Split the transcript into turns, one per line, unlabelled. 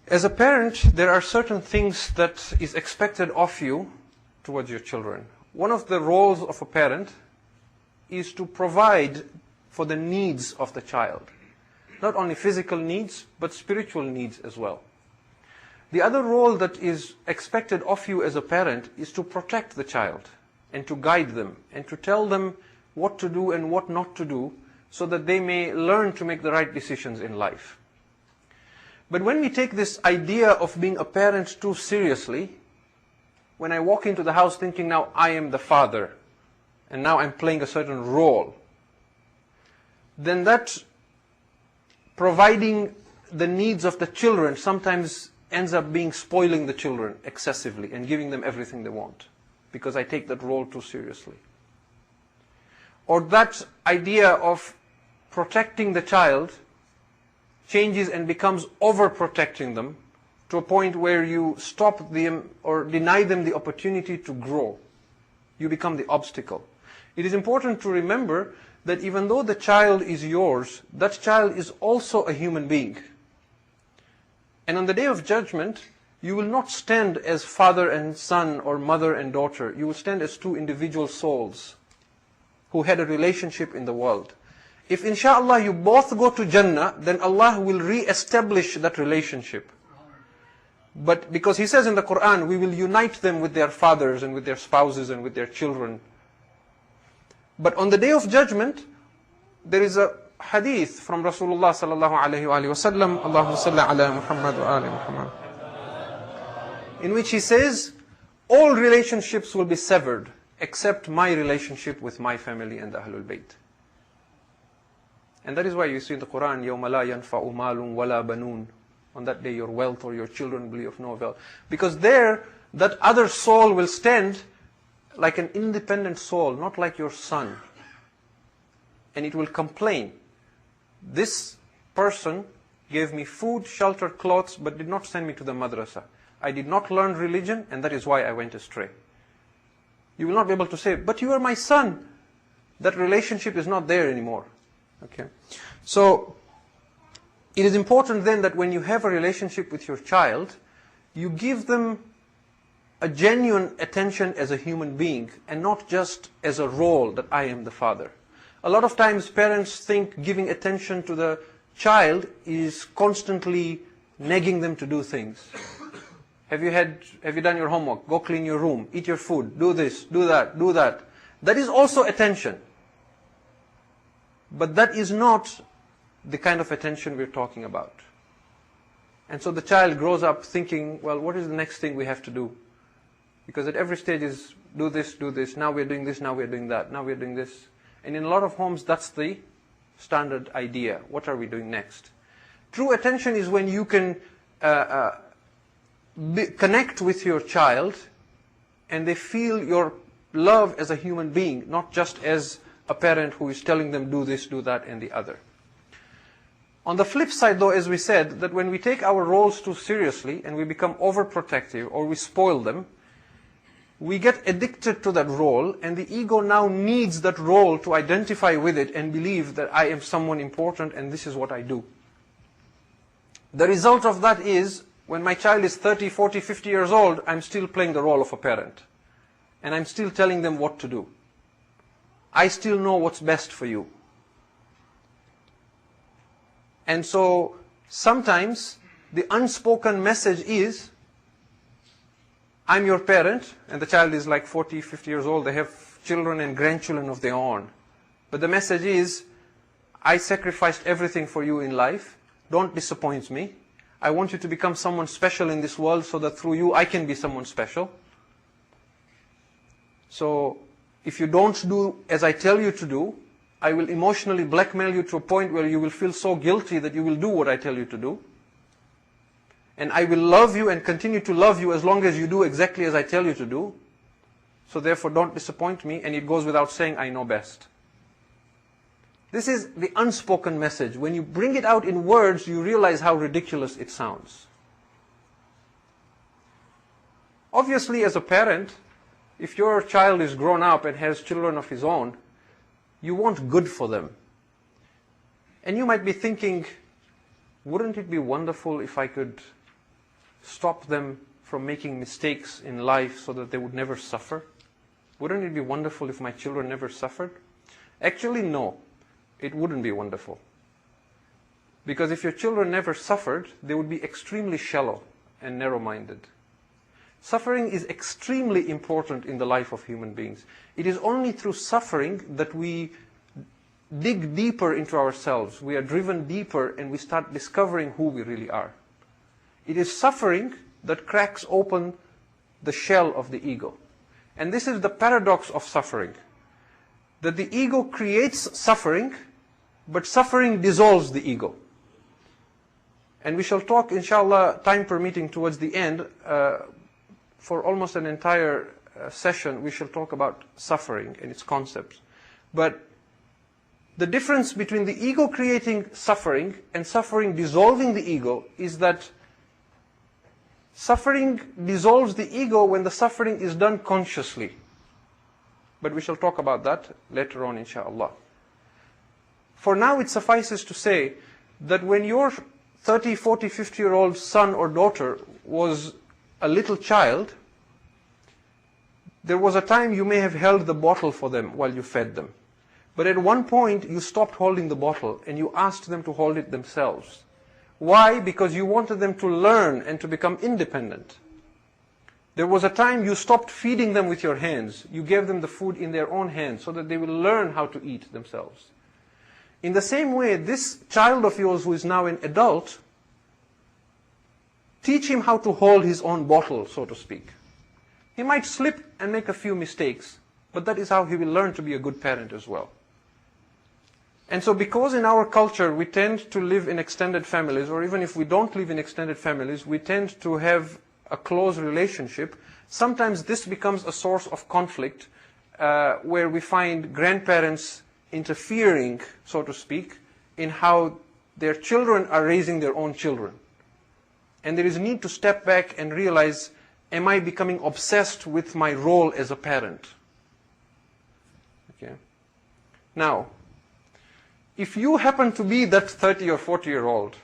As a parent, there are certain things that is expected of you towards your children. One of the roles of a parent is to provide for the needs of the child. Not only physical needs, but spiritual needs as well. The other role that is expected of you as a parent is to protect the child and to guide them and to tell them what to do and what not to do so that they may learn to make the right decisions in life. But when we take this idea of being a parent too seriously, when I walk into the house thinking now I am the father and now I'm playing a certain role, then that providing the needs of the children sometimes ends up being spoiling the children excessively and giving them everything they want because I take that role too seriously. Or that idea of protecting the child changes and becomes overprotecting them to a point where you stop them or deny them the opportunity to grow. You become the obstacle. It is important to remember that even though the child is yours, that child is also a human being. And on the day of judgment, you will not stand as father and son or mother and daughter. You will stand as two individual souls who had a relationship in the world. If inshallah you both go to Jannah, then Allah will re-establish that relationship. But because He says in the Quran, we will unite them with their fathers and with their spouses and with their children. But on the day of judgment, there is a hadith from Rasulullah sallallahu alayhi wa sallam, Allahumma salli ala Muhammad wa ali Muhammad, in which he says, all relationships will be severed except my relationship with my family and the Ahlul Bayt. And that is why you see in the Quran, يَوْمَ لَا يَنْفَعُ مَالٌ وَلَا بَنُونَ. On that day your wealth or your children will be of no avail. Because there, that other soul will stand like an independent soul, not like your son. And it will complain. This person gave me food, shelter, clothes, but did not send me to the madrasa. I did not learn religion, and that is why I went astray. You will not be able to say, but you are my son. That relationship is not there anymore. Okay. So, it is important then that when you have a relationship with your child, you give them a genuine attention as a human being and not just as a role that I am the father. A lot of times parents think giving attention to the child is constantly nagging them to do things. Have you done your homework? Go clean your room, eat your food, do this, do that, do that. That is also attention. But that is not the kind of attention we're talking about. And so the child grows up thinking, well, what is the next thing we have to do? Because at every stage is do this, now we're doing this, now we're doing that, now we're doing this. And in a lot of homes, that's the standard idea. What are we doing next? True attention is when you can connect with your child and they feel your love as a human being, not just as a parent who is telling them do this, do that, and the other. On the flip side, though, as we said, that when we take our roles too seriously and we become overprotective or we spoil them, we get addicted to that role, and the ego now needs that role to identify with it and believe that I am someone important and this is what I do. The result of that is, when my child is 30, 40, 50 years old, I'm still playing the role of a parent. And I'm still telling them what to do. I still know what's best for you. And so, sometimes, the unspoken message is, I'm your parent, and the child is like 40, 50 years old, they have children and grandchildren of their own. But the message is, I sacrificed everything for you in life, don't disappoint me. I want you to become someone special in this world so that through you I can be someone special. So, if you don't do as I tell you to do, I will emotionally blackmail you to a point where you will feel so guilty that you will do what I tell you to do. And I will love you and continue to love you as long as you do exactly as I tell you to do. So therefore don't disappoint me, and it goes without saying, I know best. This is the unspoken message. When you bring it out in words, you realize how ridiculous it sounds. Obviously, as a parent, if your child is grown up and has children of his own, you want good for them. And you might be thinking, wouldn't it be wonderful if I could stop them from making mistakes in life so that they would never suffer? Wouldn't it be wonderful if my children never suffered? Actually, no, it wouldn't be wonderful. Because if your children never suffered, they would be extremely shallow and narrow-minded. Suffering is extremely important in the life of human beings. It is only through suffering that we dig deeper into ourselves. We are driven deeper and we start discovering who we really are. It is suffering that cracks open the shell of the ego. And this is the paradox of suffering. That the ego creates suffering, but suffering dissolves the ego. And we shall talk, inshallah, time permitting, towards the end, for almost an entire session, we shall talk about suffering and its concepts. But the difference between the ego creating suffering and suffering dissolving the ego is that suffering dissolves the ego when the suffering is done consciously. But we shall talk about that later on, inshallah. For now, it suffices to say that when your 30, 40, 50-year-old son or daughter was a little child, there was a time you may have held the bottle for them while you fed them. But at one point, you stopped holding the bottle and you asked them to hold it themselves. Why? Because you wanted them to learn and to become independent. There was a time you stopped feeding them with your hands. You gave them the food in their own hands so that they will learn how to eat themselves. In the same way, this child of yours who is now an adult, teach him how to hold his own bottle, so to speak. He might slip and make a few mistakes, but that is how he will learn to be a good parent as well. And so because in our culture we tend to live in extended families, or even if we don't live in extended families, we tend to have a close relationship, sometimes this becomes a source of conflict where we find grandparents interfering, so to speak, in how their children are raising their own children. And there is a need to step back and realize, am I becoming obsessed with my role as a parent? Okay. Now, if you happen to be that 30 or 40-year-old